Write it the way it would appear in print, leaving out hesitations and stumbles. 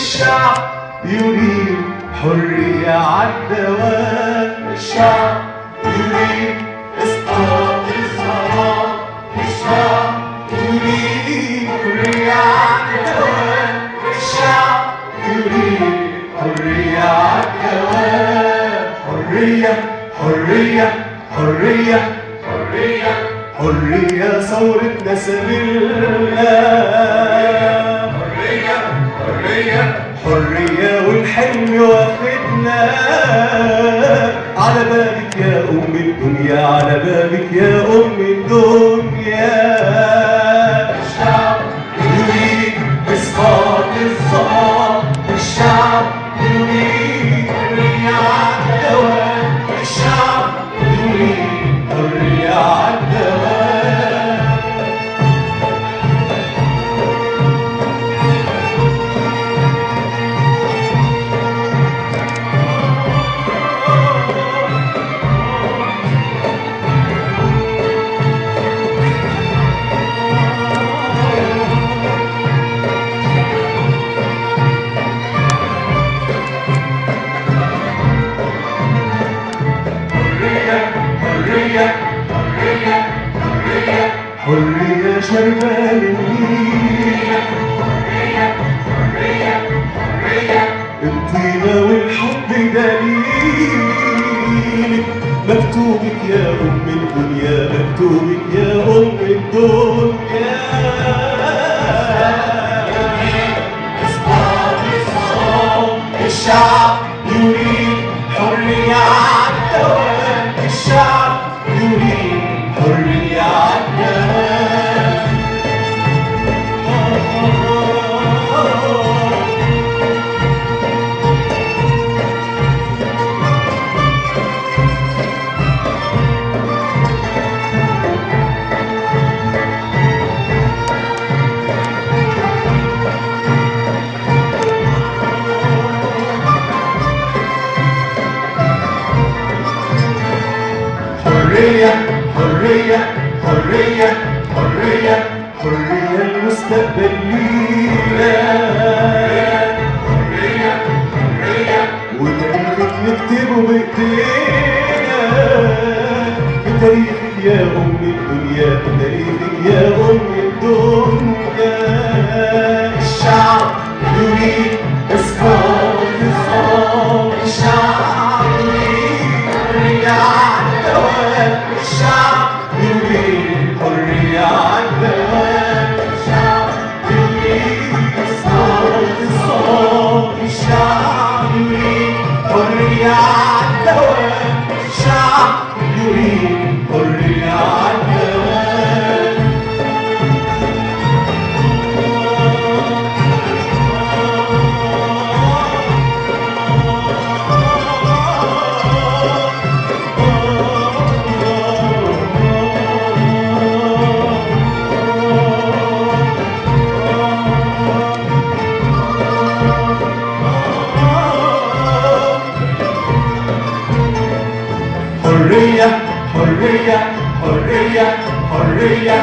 الشعب يريد حرية عالدوام. الشعب يريد إسقاط الظلام. الشعب يريد حرية عالدوام. الشعب يريد حرية عالدوام. حرية حرية حرية حرية حرية ثورتنا سبيلنا. حرية حرية حرية والحلم واخدنا. على بابك يا أم الدنيا، على بابك يا أم الدنيا. الشعب يريد إسقاط الظلام. الشعب يريد حرية عالدوام. الشعب يريد حرية عالدوام. حرية شربان النيل. حرية حرية حرية الطيبة والحب دليل. مكتوبك يا أم الدنيا، مكتوبك يا أم الدنيا. الشعب يريد حرية عالدوام. الشعب يريد حرية عالدوام. حرية حرية حرية حرية حرية المستقبل لينا. حرية حرية وتاريخك نكتبه بإيدينا. بتاريخك يا أم الدنيا، بتاريخك يا أم الدنيا. الشعب يريد إسقاط الظلام. الشعب يريد حرية عالدوام. الشعب يريد حرية عالدوام. الشعب يريد إسقاط الظلام. الشعب يريد حرية عالدوام. الشعب يريد حرية عالدوام. حرية حرية حرية حرية